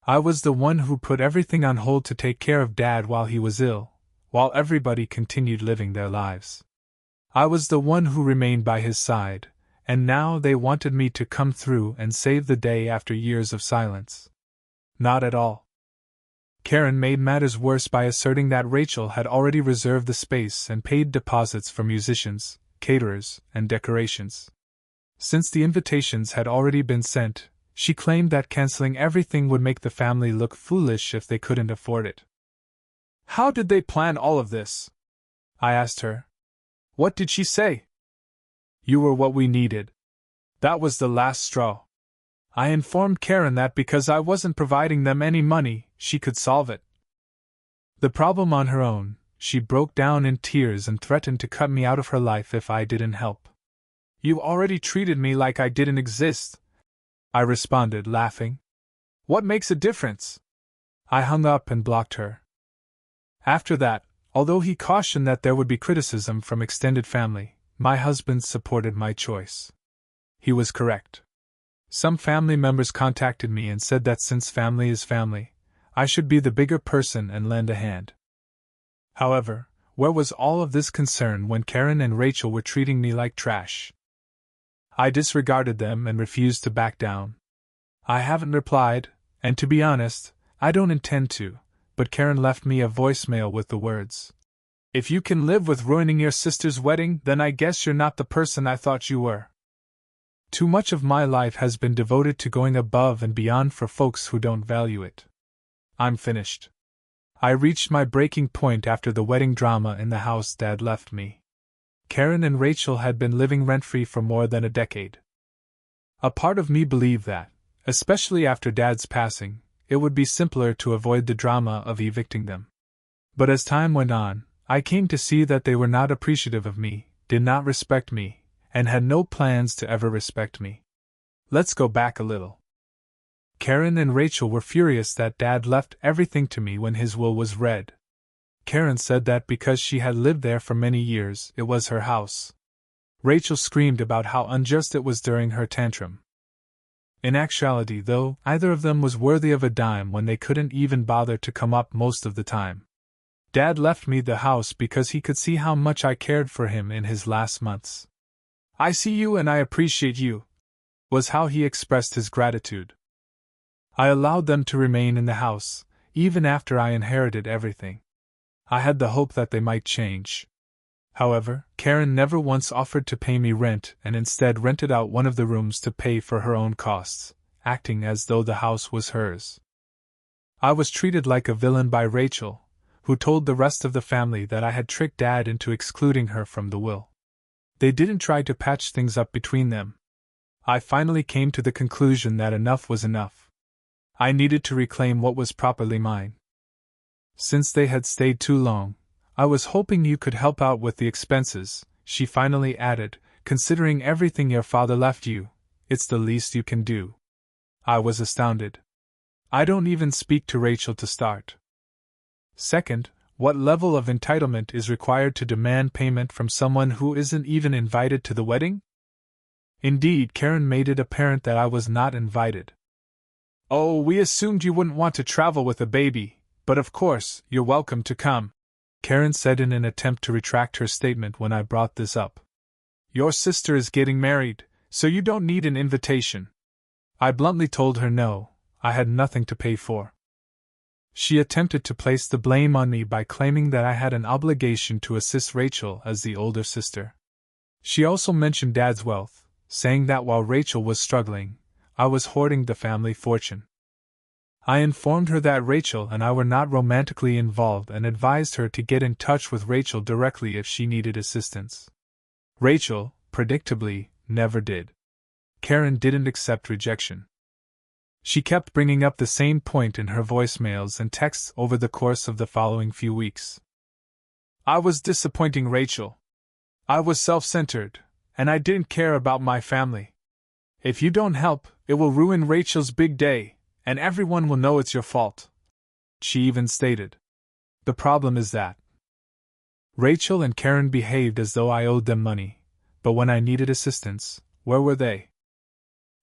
I was the one who put everything on hold to take care of Dad while he was ill, while everybody continued living their lives. I was the one who remained by his side, and now they wanted me to come through and save the day after years of silence. Not at all. Karen made matters worse by asserting that Rachel had already reserved the space and paid deposits for musicians, caterers, and decorations. Since the invitations had already been sent, she claimed that canceling everything would make the family look foolish if they couldn't afford it. "How did they plan all of this?" I asked her. "What did she say?" "You were what we needed. That was the last straw." I informed Karen that because I wasn't providing them any money, she could solve it. The problem on her own. She broke down in tears and threatened to cut me out of her life if I didn't help. You already treated me like I didn't exist, I responded, laughing. What makes a difference? I hung up and blocked her. After that, although he cautioned that there would be criticism from extended family, my husband supported my choice. He was correct. Some family members contacted me and said that since family is family, I should be the bigger person and lend a hand. However, where was all of this concern when Karen and Rachel were treating me like trash? I disregarded them and refused to back down. I haven't replied, and to be honest, I don't intend to, but Karen left me a voicemail with the words, "If you can live with ruining your sister's wedding, then I guess you're not the person I thought you were." Too much of my life has been devoted to going above and beyond for folks who don't value it. I'm finished. I reached my breaking point after the wedding drama in the house Dad left me. Karen and Rachel had been living rent-free for more than a decade. A part of me believed that, especially after Dad's passing, it would be simpler to avoid the drama of evicting them. But as time went on, I came to see that they were not appreciative of me, did not respect me, and had no plans to ever respect me. Let's go back a little. Karen and Rachel were furious that Dad left everything to me when his will was read. Karen said that because she had lived there for many years, it was her house. Rachel screamed about how unjust it was during her tantrum. In actuality, though, either of them was worthy of a dime when they couldn't even bother to come up most of the time. Dad left me the house because he could see how much I cared for him in his last months. "I see you and I appreciate you," was how he expressed his gratitude. I allowed them to remain in the house, even after I inherited everything. I had the hope that they might change. However, Karen never once offered to pay me rent and instead rented out one of the rooms to pay for her own costs, acting as though the house was hers. I was treated like a villain by Rachel, who told the rest of the family that I had tricked Dad into excluding her from the will. They didn't try to patch things up between them. I finally came to the conclusion that enough was enough. I needed to reclaim what was properly mine. Since they had stayed too long, I was hoping you could help out with the expenses, she finally added, considering everything your father left you, it's the least you can do. I was astounded. I don't even speak to Rachel to start. Second, what level of entitlement is required to demand payment from someone who isn't even invited to the wedding? Indeed, Karen made it apparent that I was not invited. "Oh, we assumed you wouldn't want to travel with a baby, but of course, you're welcome to come," Karen said in an attempt to retract her statement when I brought this up. "Your sister is getting married, so you don't need an invitation." I bluntly told her no, I had nothing to pay for. She attempted to place the blame on me by claiming that I had an obligation to assist Rachel as the older sister. She also mentioned Dad's wealth, saying that while Rachel was struggling, I was hoarding the family fortune. I informed her that Rachel and I were not romantically involved and advised her to get in touch with Rachel directly if she needed assistance. Rachel, predictably, never did. Karen didn't accept rejection. She kept bringing up the same point in her voicemails and texts over the course of the following few weeks. I was disappointing Rachel. I was self-centered, and I didn't care about my family. If you don't help, it will ruin Rachel's big day, and everyone will know it's your fault. She even stated. The problem is that Rachel and Karen behaved as though I owed them money, but when I needed assistance, where were they?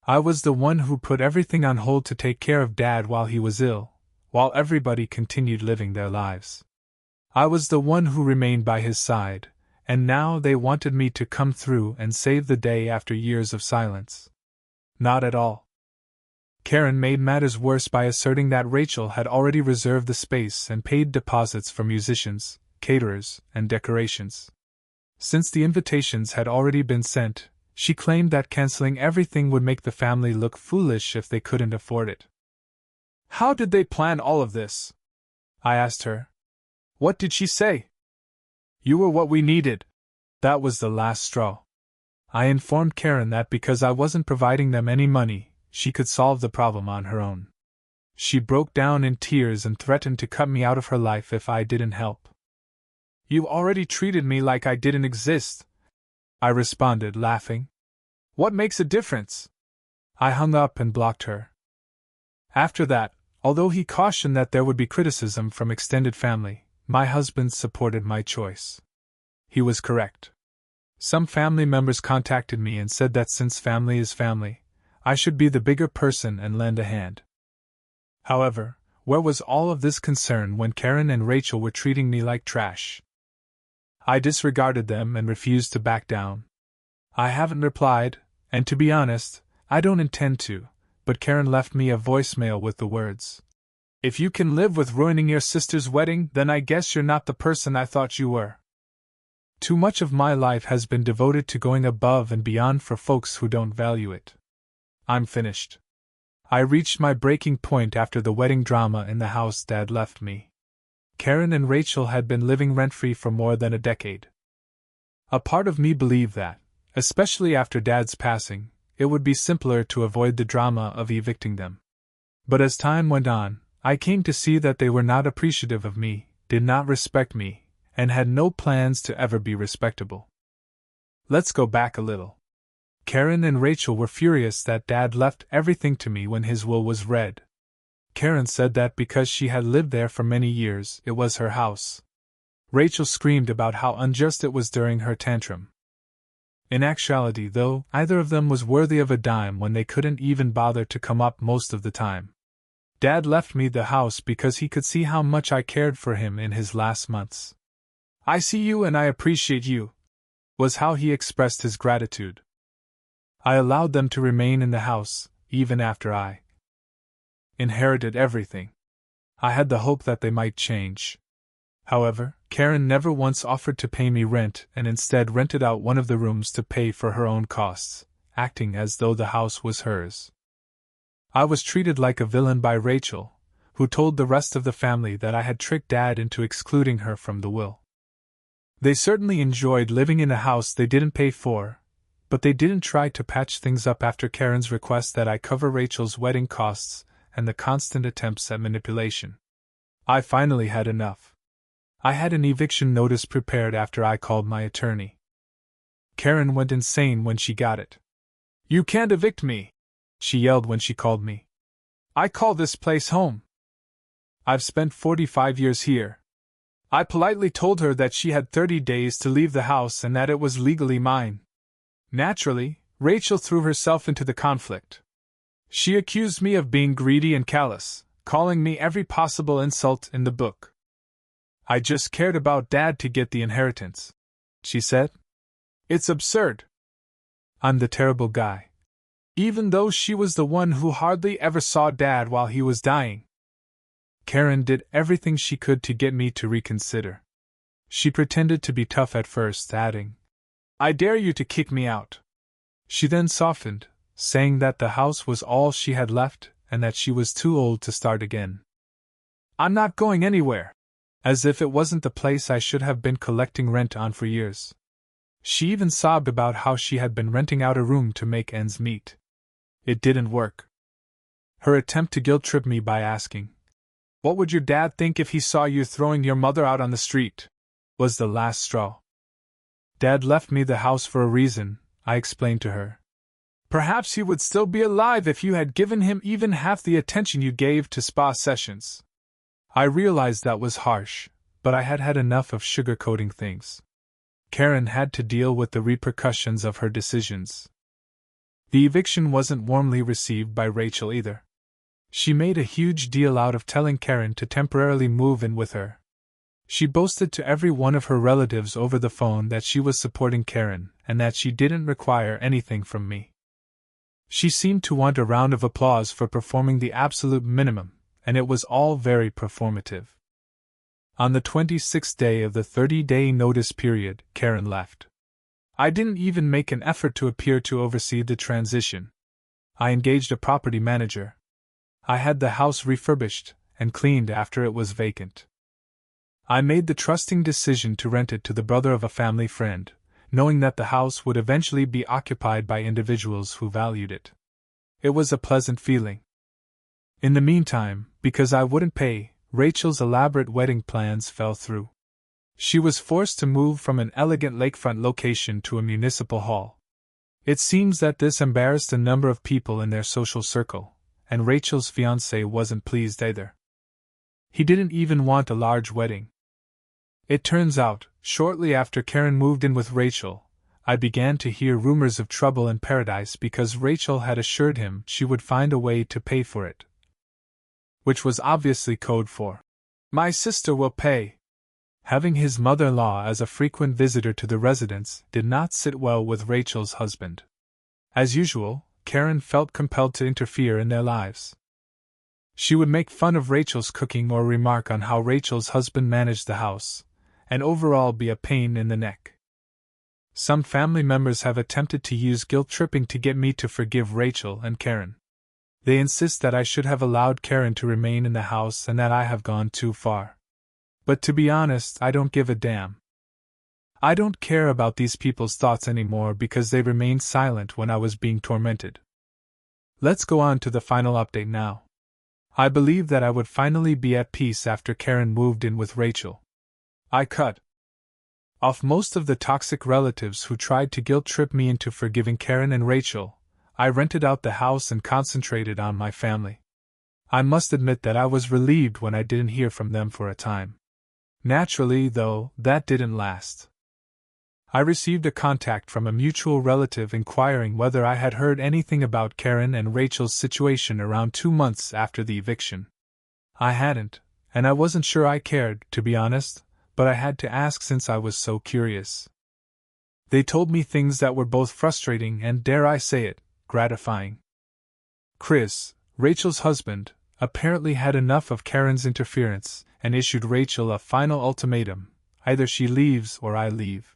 I was the one who put everything on hold to take care of Dad while he was ill, while everybody continued living their lives. I was the one who remained by his side, and now they wanted me to come through and save the day after years of silence. Not at all. Karen made matters worse by asserting that Rachel had already reserved the space and paid deposits for musicians, caterers, and decorations. Since the invitations had already been sent, she claimed that canceling everything would make the family look foolish if they couldn't afford it. How did they plan all of this? I asked her. What did she say? You were what we needed. That was the last straw. I informed Karen that because I wasn't providing them any money, she could solve the problem on her own. She broke down in tears and threatened to cut me out of her life if I didn't help. "You already treated me like I didn't exist," I responded, laughing. "What makes a difference?" I hung up and blocked her. After that, although he cautioned that there would be criticism from extended family, my husband supported my choice. He was correct. Some family members contacted me and said that since family is family, I should be the bigger person and lend a hand. However, where was all of this concern when Karen and Rachel were treating me like trash? I disregarded them and refused to back down. I haven't replied, and to be honest, I don't intend to, but Karen left me a voicemail with the words, "If you can live with ruining your sister's wedding, then I guess you're not the person I thought you were." Too much of my life has been devoted to going above and beyond for folks who don't value it. I'm finished. I reached my breaking point after the wedding drama in the house Dad left me. Karen and Rachel had been living rent-free for more than a decade. A part of me believed that, especially after Dad's passing, it would be simpler to avoid the drama of evicting them. But as time went on, I came to see that they were not appreciative of me, did not respect me, and had no plans to ever be respectable. Let's go back a little. Karen and Rachel were furious that Dad left everything to me when his will was read. Karen said that because she had lived there for many years, it was her house. Rachel screamed about how unjust it was during her tantrum. In actuality, though, neither of them was worthy of a dime when they couldn't even bother to come up most of the time. Dad left me the house because he could see how much I cared for him in his last months. "I see you and I appreciate you," was how he expressed his gratitude. I allowed them to remain in the house, even after I inherited everything. I had the hope that they might change. However, Karen never once offered to pay me rent and instead rented out one of the rooms to pay for her own costs, acting as though the house was hers. I was treated like a villain by Rachel, who told the rest of the family that I had tricked Dad into excluding her from the will. They certainly enjoyed living in a house they didn't pay for, but they didn't try to patch things up after Karen's request that I cover Rachel's wedding costs and the constant attempts at manipulation. I finally had enough. I had an eviction notice prepared after I called my attorney. Karen went insane when she got it. "You can't evict me!" she yelled when she called me. "I call this place home. I've spent 45 years here." I politely told her that she had 30 days to leave the house and that it was legally mine. Naturally, Rachel threw herself into the conflict. She accused me of being greedy and callous, calling me every possible insult in the book. "I just cared about Dad to get the inheritance," she said. "It's absurd. I'm the terrible guy. Even though she was the one who hardly ever saw Dad while he was dying." Karen did everything she could to get me to reconsider. She pretended to be tough at first, adding, "I dare you to kick me out." She then softened, saying that the house was all she had left and that she was too old to start again. "I'm not going anywhere," as if it wasn't the place I should have been collecting rent on for years. She even sobbed about how she had been renting out a room to make ends meet. It didn't work. Her attempt to guilt-trip me by asking, "What would your dad think if he saw you throwing your mother out on the street?" was the last straw. "Dad left me the house for a reason," I explained to her. "Perhaps he would still be alive if you had given him even half the attention you gave to spa sessions." I realized that was harsh, but I had had enough of sugarcoating things. Karen had to deal with the repercussions of her decisions. The eviction wasn't warmly received by Rachel either. She made a huge deal out of telling Karen to temporarily move in with her. She boasted to every one of her relatives over the phone that she was supporting Karen and that she didn't require anything from me. She seemed to want a round of applause for performing the absolute minimum, and it was all very performative. On the 26th day of the 30-day notice period, Karen left. I didn't even make an effort to appear to oversee the transition. I engaged a property manager. I had the house refurbished and cleaned after it was vacant. I made the trusting decision to rent it to the brother of a family friend, knowing that the house would eventually be occupied by individuals who valued it. It was a pleasant feeling. In the meantime, because I wouldn't pay, Rachel's elaborate wedding plans fell through. She was forced to move from an elegant lakefront location to a municipal hall. It seems that this embarrassed a number of people in their social circle, and Rachel's fiancé wasn't pleased either. He didn't even want a large wedding. It turns out, shortly after Karen moved in with Rachel, I began to hear rumors of trouble in paradise because Rachel had assured him she would find a way to pay for it. Which was obviously code for, "My sister will pay." Having his mother-in-law as a frequent visitor to the residence did not sit well with Rachel's husband. As usual, Karen felt compelled to interfere in their lives. She would make fun of Rachel's cooking or remark on how Rachel's husband managed the house, and overall be a pain in the neck. Some family members have attempted to use guilt-tripping to get me to forgive Rachel and Karen. They insist that I should have allowed Karen to remain in the house and that I have gone too far. But to be honest, I don't give a damn. I don't care about these people's thoughts anymore because they remained silent when I was being tormented. Let's go on to the final update now. I believed that I would finally be at peace after Karen moved in with Rachel. I cut off most of the toxic relatives who tried to guilt-trip me into forgiving Karen and Rachel. I rented out the house and concentrated on my family. I must admit that I was relieved when I didn't hear from them for a time. Naturally, though, that didn't last. I received a contact from a mutual relative inquiring whether I had heard anything about Karen and Rachel's situation around 2 months after the eviction. I hadn't, and I wasn't sure I cared, to be honest, but I had to ask since I was so curious. They told me things that were both frustrating and, dare I say it, gratifying. Chris, Rachel's husband, apparently had enough of Karen's interference and issued Rachel a final ultimatum: either she leaves or I leave.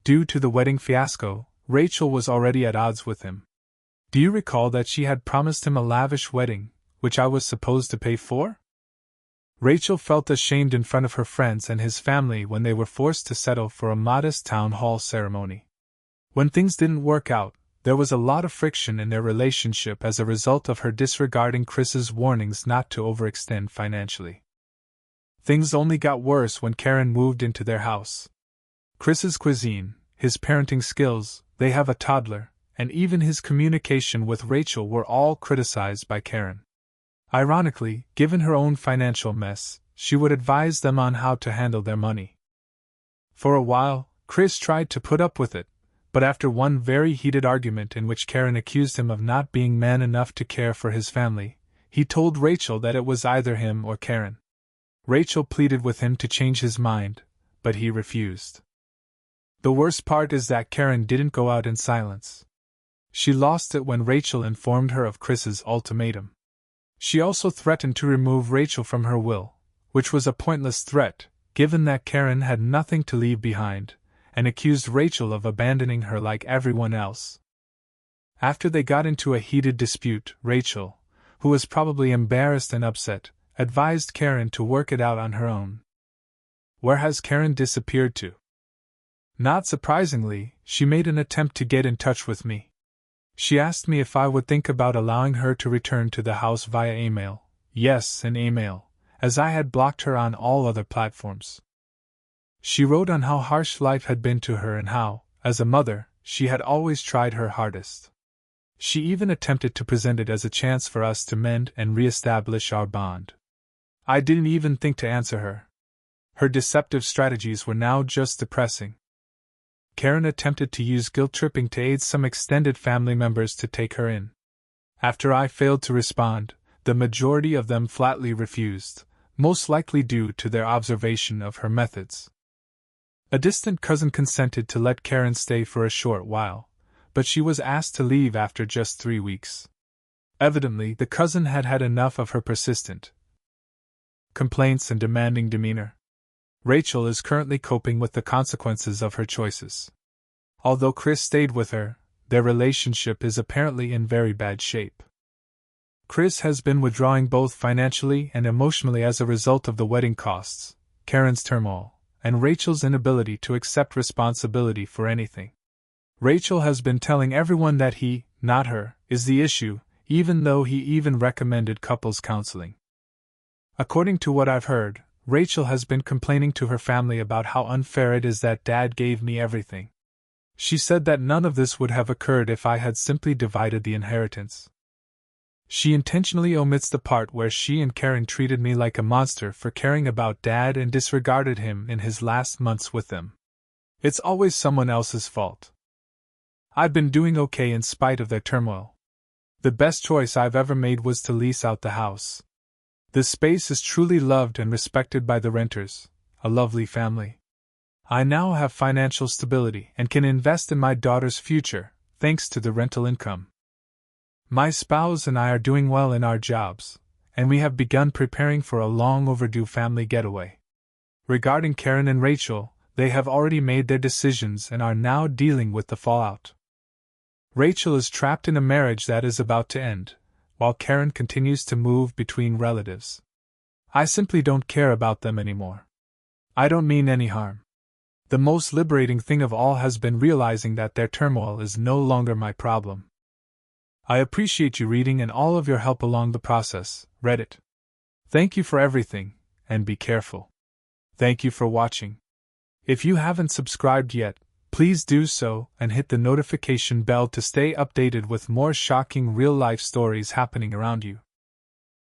Due to the wedding fiasco, Rachel was already at odds with him. Do you recall that she had promised him a lavish wedding, which I was supposed to pay for? Rachel felt ashamed in front of her friends and his family when they were forced to settle for a modest town hall ceremony. When things didn't work out, there was a lot of friction in their relationship as a result of her disregarding Chris's warnings not to overextend financially. Things only got worse when Karen moved into their house. Chris's cuisine, his parenting skills, they have a toddler, and even his communication with Rachel were all criticized by Karen. Ironically, given her own financial mess, she would advise them on how to handle their money. For a while, Chris tried to put up with it, but after one very heated argument in which Karen accused him of not being man enough to care for his family, he told Rachel that it was either him or Karen. Rachel pleaded with him to change his mind, but he refused. The worst part is that Karen didn't go out in silence. She lost it when Rachel informed her of Chris's ultimatum. She also threatened to remove Rachel from her will, which was a pointless threat, given that Karen had nothing to leave behind, and accused Rachel of abandoning her like everyone else. After they got into a heated dispute, Rachel, who was probably embarrassed and upset, advised Karen to work it out on her own. Where has Karen disappeared to? Not surprisingly, she made an attempt to get in touch with me. She asked me if I would think about allowing her to return to the house via email. Yes, an email, as I had blocked her on all other platforms. She wrote on how harsh life had been to her and how, as a mother, she had always tried her hardest. She even attempted to present it as a chance for us to mend and re-establish our bond. I didn't even think to answer her. Her deceptive strategies were now just depressing. Karen attempted to use guilt-tripping to aid some extended family members to take her in. After I failed to respond, the majority of them flatly refused, most likely due to their observation of her methods. A distant cousin consented to let Karen stay for a short while, but she was asked to leave after just 3 weeks. Evidently, the cousin had had enough of her persistent complaints and demanding demeanor. Rachel is currently coping with the consequences of her choices. Although Chris stayed with her, their relationship is apparently in very bad shape. Chris has been withdrawing both financially and emotionally as a result of the wedding costs, Karen's turmoil, and Rachel's inability to accept responsibility for anything. Rachel has been telling everyone that he, not her, is the issue, even though he even recommended couples counseling. According to what I've heard, Rachel has been complaining to her family about how unfair it is that Dad gave me everything. She said that none of this would have occurred if I had simply divided the inheritance. She intentionally omits the part where she and Karen treated me like a monster for caring about Dad and disregarded him in his last months with them. It's always someone else's fault. I've been doing okay in spite of their turmoil. The best choice I've ever made was to lease out the house. The space is truly loved and respected by the renters, a lovely family. I now have financial stability and can invest in my daughter's future, thanks to the rental income. My spouse and I are doing well in our jobs, and we have begun preparing for a long overdue family getaway. Regarding Karen and Rachel, they have already made their decisions and are now dealing with the fallout. Rachel is trapped in a marriage that is about to end, while Karen continues to move between relatives. I simply don't care about them anymore. I don't mean any harm. The most liberating thing of all has been realizing that their turmoil is no longer my problem. I appreciate you reading and all of your help along the process, Reddit. Thank you for everything, and be careful. Thank you for watching. If you haven't subscribed yet, please do so and hit the notification bell to stay updated with more shocking real-life stories happening around you.